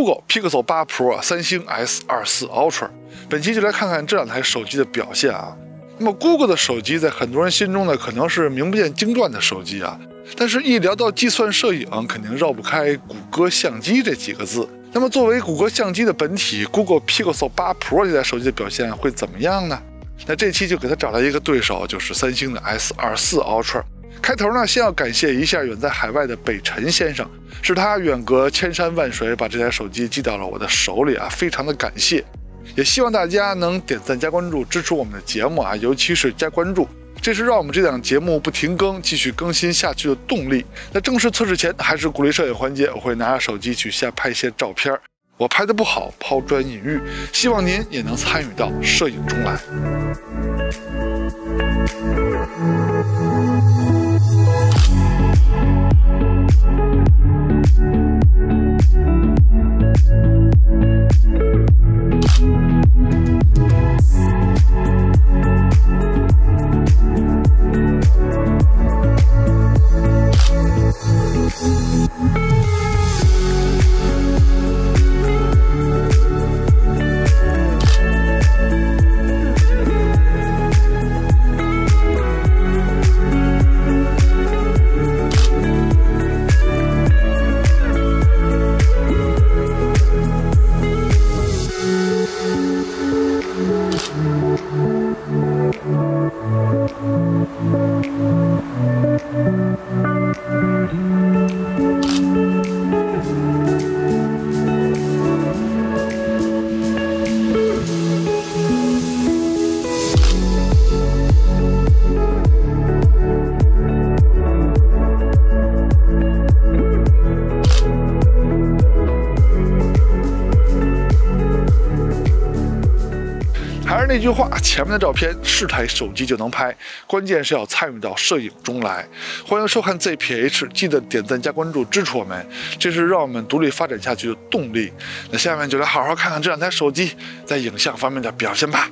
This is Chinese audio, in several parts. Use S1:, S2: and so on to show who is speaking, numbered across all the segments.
S1: Google Pixel 8 Pro、三星 S24 Ultra。本期就来看看这两台手机的表现啊。那么 Google 的手机在很多人心中呢，可能是名不见经传的手机啊，但是一聊到计算摄影，肯定绕不开谷歌相机这几个字。那么作为谷歌相机的本体 ，Google Pixel 8 Pro 这台手机的表现会怎么样呢？那这期就给他找来一个对手，就是三星的 S24 Ultra。开头呢，先要感谢一下远在海外的北辰先生，是他远隔千山万水把这台手机寄到了我的手里啊，非常的感谢。也希望大家能点赞加关注，支持我们的节目啊，尤其是加关注，这是让我们这档节目不停更、继续更新下去的动力。那正式测试前，还是鼓励摄影环节，我会拿着手机去瞎拍一些照片，我拍的不好，抛砖引玉，希望您也能参与到摄影中来。那句话，前面的照片是台手机就能拍，关键是要参与到摄影中来。欢迎收看 ZPH， 记得点赞加关注支持我们，这是让我们独立发展下去的动力。那下面就来好好看看这两台手机在影像方面的表现吧。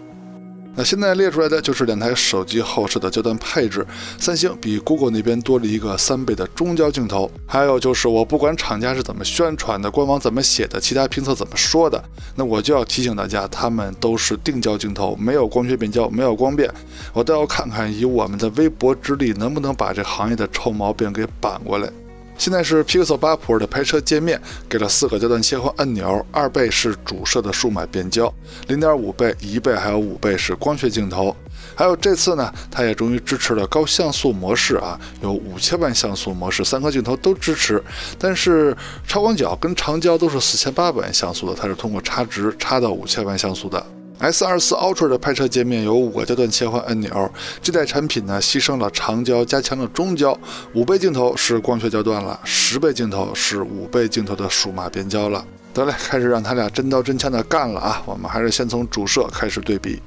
S1: 那现在列出来的就是两台手机后摄的焦段配置，三星比 Google 那边多了一个3倍的中焦镜头，还有就是我不管厂家是怎么宣传的，官网怎么写的，其他评测怎么说的，那我就要提醒大家，他们都是定焦镜头，没有光学变焦，没有光变，我都要看看以我们的微薄之力能不能把这行业的臭毛病给扳过来。现在是 Pixel 8 Pro 的拍摄界面，给了4个焦段切换按钮，2倍是主摄的数码变焦， 0.5倍、1倍还有5倍是光学镜头。还有这次呢，它也终于支持了高像素模式啊，有5000万像素模式，3颗镜头都支持。但是超广角跟长焦都是4800万像素的，它是通过差值差到5000万像素的。S24 Ultra 的拍摄界面有5个焦段切换按钮，这代产品呢牺牲了长焦，加强了中焦，5倍镜头是光学焦段了，10倍镜头是5倍镜头的数码变焦了。得嘞，开始让他俩真刀真枪的干了啊！我们还是先从主摄开始对比。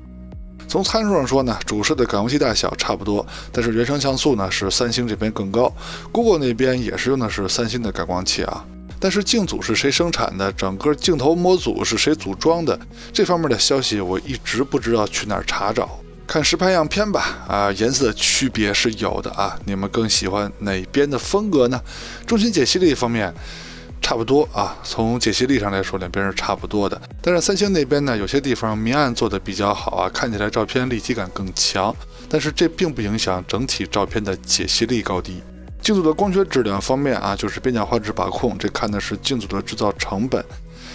S1: 从参数上说呢，主摄的感光器大小差不多，但是原生像素呢是三星这边更高 ，Google 那边也是用的是三星的感光器啊。但是镜组是谁生产的，整个镜头模组是谁组装的，这方面的消息我一直不知道去哪儿查找。看实拍样片吧，颜色的区别是有的啊，你们更喜欢哪边的风格呢？中心解析力方面差不多啊，从解析力上来说两边是差不多的，但是三星那边呢有些地方明暗做的比较好啊，看起来照片立体感更强，但是这并不影响整体照片的解析力高低。镜组的光学质量方面啊，就是边角画质把控，这看的是镜组的制造成本。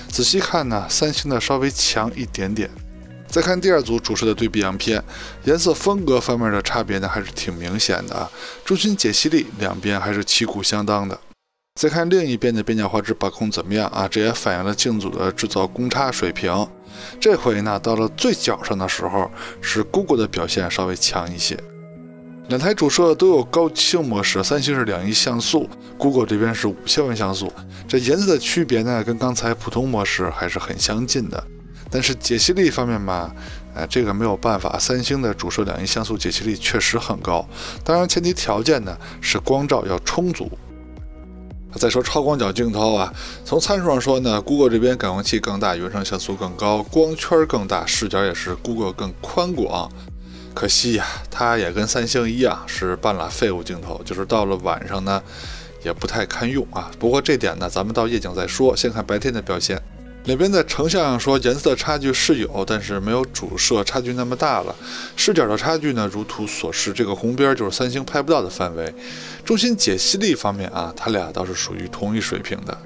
S1: 仔细看呢，三星的稍微强一点点。再看第二组主摄的对比样片，颜色风格方面的差别呢还是挺明显的啊。中心解析力两边还是旗鼓相当的。再看另一边的边角画质把控怎么样啊？这也反映了镜组的制造公差水平。这回呢，到了最角上的时候，是 Google 的表现稍微强一些。两台主摄都有高清模式，三星是2亿像素 ，Google 这边是5000万像素。这颜色的区别呢，跟刚才普通模式还是很相近的。但是解析力方面嘛，这个没有办法，三星的主摄2亿像素解析力确实很高。当然，前提条件呢是光照要充足。再说超广角镜头啊，从参数上说呢 ，Google 这边感光器更大，原生像素更高，光圈更大，视角也是 Google 更宽广。可惜呀，它也跟三星一样是半拉废物镜头，就是到了晚上呢，也不太堪用啊。不过这点呢，咱们到夜景再说，先看白天的表现。两边在成像上说颜色差距是有，但是没有主摄差距那么大了。视角的差距呢，如图所示，这个红边就是三星拍不到的范围。中心解析力方面啊，它俩倒是属于同一水平的。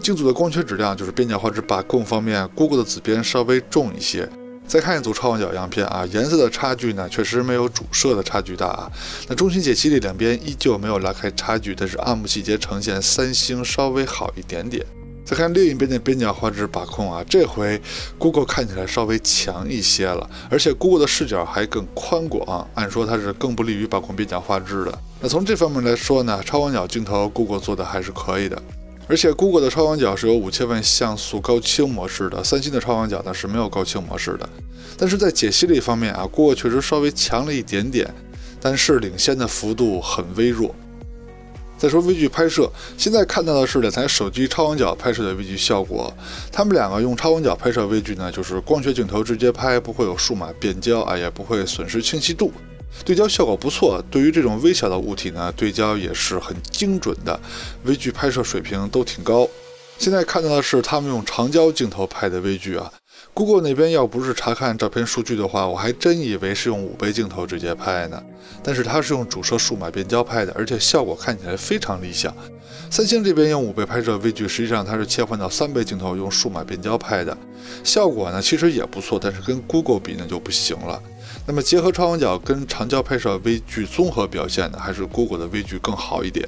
S1: 镜组的光学质量就是边角画质把控方面 ，Google 的紫边稍微重一些。再看一组超广角样片啊，颜色的差距呢确实没有主摄的差距大啊。那中心解析力两边依旧没有拉开差距，但是暗幕细节呈现三星稍微好一点点。再看另一边的边角画质把控啊，这回 Google 看起来稍微强一些了，而且 Google 的视角还更宽广，按说它是更不利于把控边角画质的。那从这方面来说呢，超广角镜头 Google 做的还是可以的。而且 Google 的超广角是有5000万像素高清模式的，三星的超广角呢是没有高清模式的。但是在解析力方面啊 ，Google 确实稍微强了一点点，但是领先的幅度很微弱。再说微距拍摄，现在看到的是两台手机超广角拍摄的微距效果。他们两个用超广角拍摄微距呢，就是光学镜头直接拍，不会有数码变焦啊，也不会损失清晰度。对焦效果不错，对于这种微小的物体呢，对焦也是很精准的，微距拍摄水平都挺高。现在看到的是他们用长焦镜头拍的微距啊。Google 那边要不是查看照片数据的话，我还真以为是用5倍镜头直接拍呢。但是它是用主摄数码变焦拍的，而且效果看起来非常理想。三星这边用5倍拍摄微距，实际上它是切换到3倍镜头用数码变焦拍的，效果呢其实也不错，但是跟 Google 比呢就不行了。那么结合超广角跟长焦拍摄微距综合表现呢，还是 Google 的微距更好一点。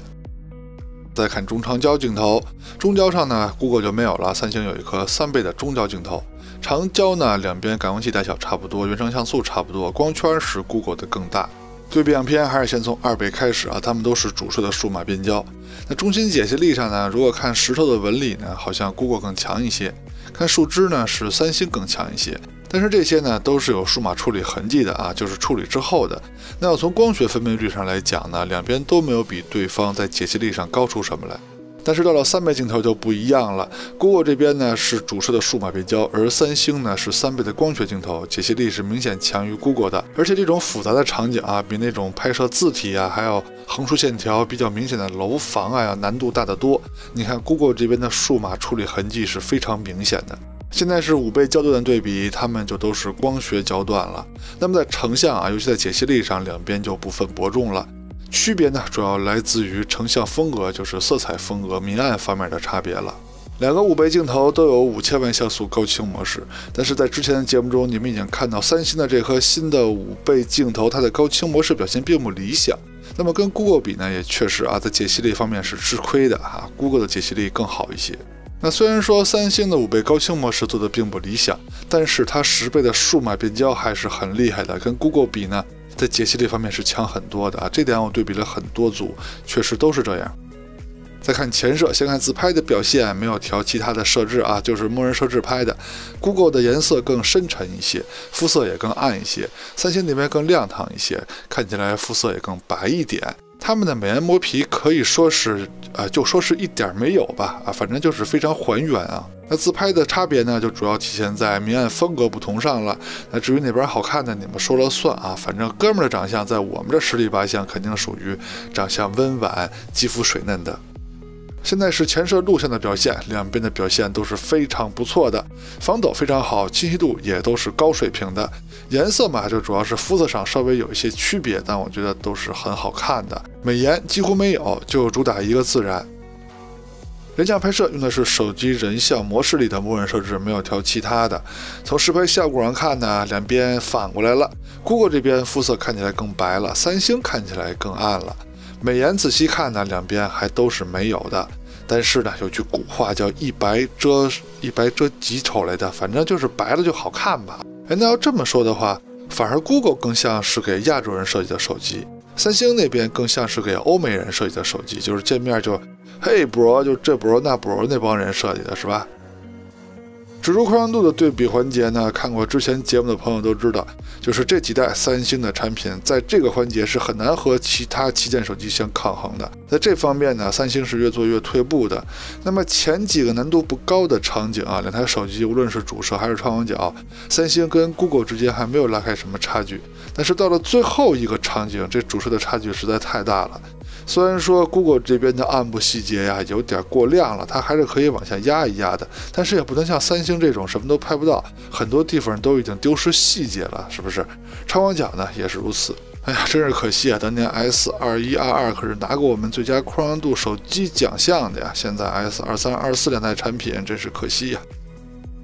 S1: 再看中长焦镜头，中焦上呢 Google 就没有了，三星有一颗3倍的中焦镜头。长焦呢两边感光器大小差不多，原生像素差不多，光圈是 Google 的更大。对比样片还是先从2倍开始啊，它们都是主摄的数码变焦。那中心解析力上呢，如果看石头的纹理呢，好像 Google 更强一些；看树枝呢，是三星更强一些。但是这些呢，都是有数码处理痕迹的啊，就是处理之后的。那要从光学分辨率上来讲呢，两边都没有比对方在解析力上高出什么来。但是到了3倍镜头就不一样了 ，Google 这边呢是主摄的数码变焦，而三星呢是3倍的光学镜头，解析力是明显强于 Google 的。而且这种复杂的场景啊，比那种拍摄字体啊，还有横竖线条比较明显的楼房啊，要难度大得多。你看 Google 这边的数码处理痕迹是非常明显的。现在是5倍焦段对比，它们就都是光学焦段了。那么在成像啊，尤其在解析力上，两边就不分伯仲了。区别呢，主要来自于成像风格，就是色彩风格、明暗方面的差别了。两个5倍镜头都有5000万像素高清模式，但是在之前的节目中，你们已经看到三星的这颗新的5倍镜头，它的高清模式表现并不理想。那么跟 Google 比呢，也确实啊，在解析力方面是吃亏的啊 ，Google 的解析力更好一些。那虽然说三星的5倍高清模式做的并不理想，但是它10倍的数码变焦还是很厉害的，跟 Google 比呢，在解析力方面是强很多的啊，这点我对比了很多组，确实都是这样。再看前摄，先看自拍的表现，没有调其他的设置啊，就是默认设置拍的。Google 的颜色更深沉一些，肤色也更暗一些，三星那边更亮堂一些，看起来肤色也更白一点。他们的美颜磨皮可以说是就说是一点没有吧啊，反正就是非常还原啊。那自拍的差别呢，就主要体现在明暗风格不同上了。那至于哪边好看呢，你们说了算啊。反正哥们儿的长相在我们这10里8相肯定属于长相温婉、肌肤水嫩的。现在是前摄录像的表现，两边的表现都是非常不错的，防抖非常好，清晰度也都是高水平的。颜色嘛，就主要是肤色上稍微有一些区别，但我觉得都是很好看的。美颜几乎没有，就主打一个自然。人像拍摄用的是手机人像模式里的默认设置，没有调其他的。从实拍效果上看呢，两边反过来了。Google 这边肤色看起来更白了，三星看起来更暗了。美颜仔细看呢，两边还都是没有的。但是呢，有句古话叫一白遮几丑来的，反正就是白了就好看吧。那要这么说的话，反而 Google 更像是给亚洲人设计的手机，三星那边更像是给欧美人设计的手机，就是见面就嘿 bro， 就这 bro 那 bro 那帮人设计的是吧？指出宽容度的对比环节呢，看过之前节目的朋友都知道，就是这几代三星的产品在这个环节是很难和其他旗舰手机相抗衡的。在这方面呢，三星是越做越退步的。那么前几个难度不高的场景啊，两台手机无论是主摄还是超广角，三星跟 Google 之间还没有拉开什么差距。但是到了最后一个场景，这主摄的差距实在太大了。虽然说 Google 这边的暗部细节呀有点过亮了，它还是可以往下压一压的，但是也不能像三星这种什么都拍不到，很多地方都已经丢失细节了，是不是？超广角呢也是如此。哎呀，真是可惜啊！当年 S21、22可是拿过我们最佳宽容度手机奖项的呀，现在 S23、24两代产品真是可惜呀。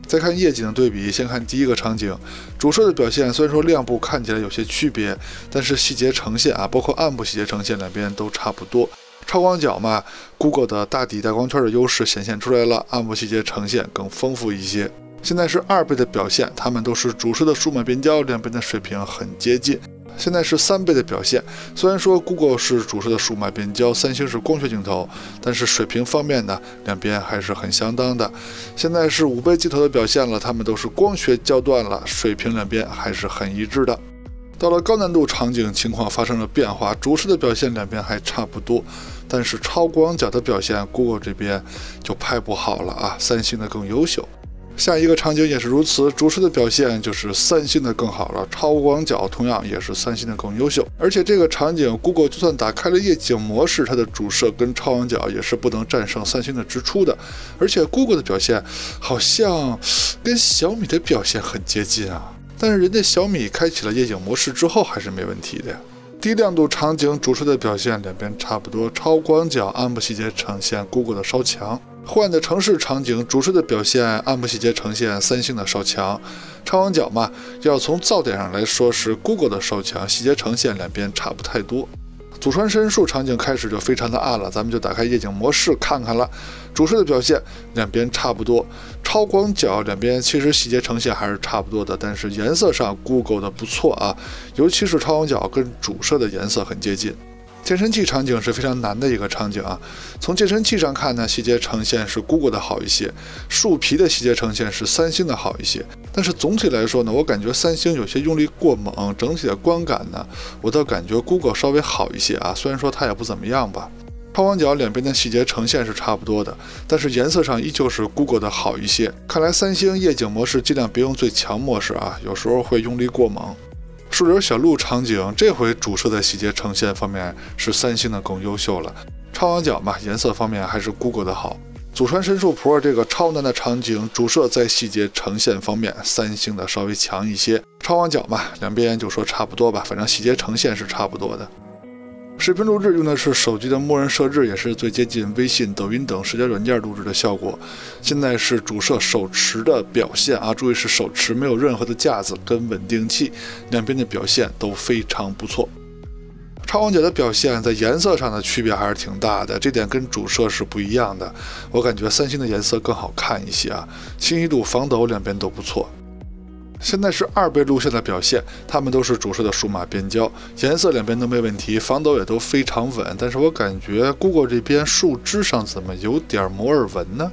S1: 再看夜景的对比，先看第一个场景，主摄的表现虽然说亮部看起来有些区别，但是细节呈现啊，包括暗部细节呈现两边都差不多。超广角嘛 ，Google 的大底带光圈的优势显现出来了，暗部细节呈现更丰富一些。现在是2倍的表现，它们都是主摄的数码变焦，两边的水平很接近。现在是3倍的表现，虽然说 Google 是主摄的数码变焦，三星是光学镜头，但是水平方面呢，两边还是很相当的。现在是5倍镜头的表现了，它们都是光学焦段了，水平两边还是很一致的。到了高难度场景，情况发生了变化，主摄的表现两边还差不多，但是超广角的表现 Google 这边就拍不好了啊，三星的更优秀。下一个场景也是如此，主摄的表现就是三星的更好了，超广角同样也是三星的更优秀。而且这个场景 Google 就算打开了夜景模式，它的主摄跟超广角也是不能战胜三星的直出的。而且 Google 的表现好像跟小米的表现很接近啊，但是人家小米开启了夜景模式之后还是没问题的呀。低亮度场景主摄的表现两边差不多，超广角暗部细节呈现 Google 的稍强。换的城市场景，主摄的表现暗部细节呈现三星的稍强，超广角嘛，要从噪点上来说是 Google 的稍强，细节呈现两边差不太多。祖传申诉场景开始就非常的暗了，咱们就打开夜景模式看看了。主摄的表现两边差不多，超广角两边其实细节呈现还是差不多的，但是颜色上 Google 的不错啊，尤其是超广角跟主摄的颜色很接近。健身器场景是非常难的一个场景啊。从健身器上看呢，细节呈现是 Google 的好一些，树皮的细节呈现是三星的好一些。但是总体来说呢，我感觉三星有些用力过猛，整体的观感呢，我倒感觉 Google 稍微好一些啊。虽然说它也不怎么样吧。超广角两边的细节呈现是差不多的，但是颜色上依旧是 Google 的好一些。看来三星夜景模式尽量别用最强模式啊，有时候会用力过猛。树林小路场景，这回主摄的细节呈现方面是三星的更优秀了，超广角嘛，颜色方面还是 Google 的好。祖传申诉 Pro 这个超难的场景，主摄在细节呈现方面三星的稍微强一些，超广角嘛，两边就说差不多吧，反正细节呈现是差不多的。视频录制用的是手机的默认设置，也是最接近微信、抖音等社交软件录制的效果。现在是主摄手持的表现啊，注意是手持，没有任何的架子跟稳定器，两边的表现都非常不错。超广角的表现在颜色上的区别还是挺大的，这点跟主摄是不一样的。我感觉三星的颜色更好看一些啊，清晰度、防抖两边都不错。现在是2倍录像的表现，它们都是主摄的数码变焦，颜色两边都没问题，防抖也都非常稳。但是我感觉 Google 这边树枝上怎么有点摩尔纹呢？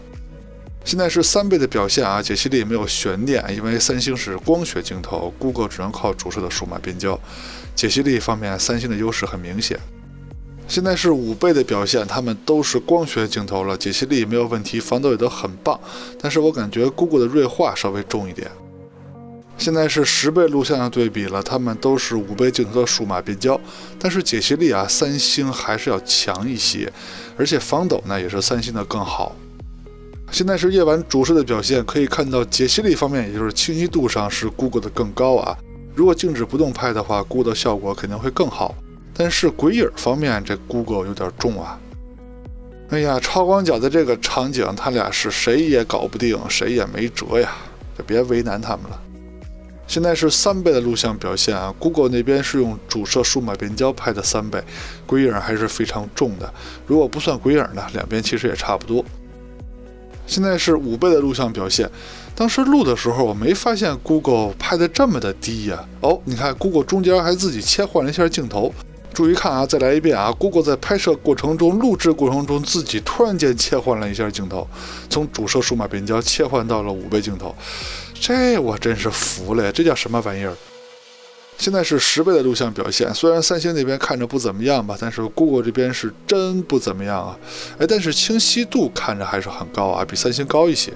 S1: 现在是3倍的表现啊，解析力没有悬念，因为三星是光学镜头 ，Google 只能靠主摄的数码变焦。解析力方面，三星的优势很明显。现在是5倍的表现，它们都是光学镜头了，解析力没有问题，防抖也都很棒。但是我感觉 Google 的锐化稍微重一点。现在是10倍录像的对比了，它们都是5倍镜头的数码变焦，但是解析力啊，三星还是要强一些，而且防抖呢也是三星的更好。现在是夜晚主摄的表现，可以看到解析力方面，也就是清晰度上是 Google 的更高啊。如果静止不动拍的话 ，Google 的效果肯定会更好。但是鬼影方面，这 Google 有点重啊。哎呀，超广角的这个场景，他俩是谁也搞不定，谁也没辙呀，就别为难他们了。现在是3倍的录像表现啊 ，Google 那边是用主摄数码变焦拍的3倍，鬼影还是非常重的。如果不算鬼影呢，两边其实也差不多。现在是5倍的录像表现，当时录的时候我没发现 Google 拍的这么的低呀。哦，你看 Google 中间还自己切换了一下镜头。注意看啊，再来一遍啊 ！Google 在拍摄过程中、录制过程中，自己突然间切换了一下镜头，从主摄数码变焦切换到了5倍镜头，这我真是服了呀！这叫什么玩意儿？现在是10倍的录像表现，虽然三星那边看着不怎么样吧，但是 Google 这边是真不怎么样啊！但是清晰度看着还是很高啊，比三星高一些。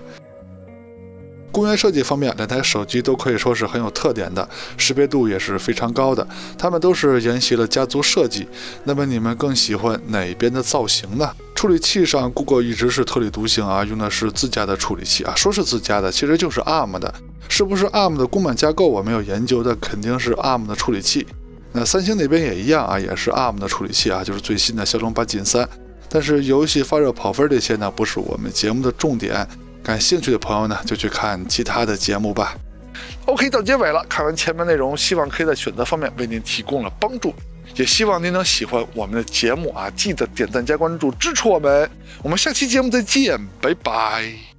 S1: 公园设计方面，两台手机都可以说是很有特点的，识别度也是非常高的。它们都是沿袭了家族设计。那么你们更喜欢哪边的造型呢？处理器上 Google 一直是特立独行啊，用的是自家的处理器啊，说是自家的，其实就是 ARM 的。是不是 ARM 的公版架构我没有研究的，肯定是 ARM 的处理器。那三星那边也一样啊，也是 ARM 的处理器啊，就是最新的骁龙8 Gen 3。但是游戏发热跑分这些呢，不是我们节目的重点。感兴趣的朋友呢，就去看其他的节目吧。OK， 到结尾了，看完前面内容，希望可以在选择方面为您提供了帮助，也希望您能喜欢我们的节目啊，记得点赞加关注支持我们。我们下期节目再见，拜拜。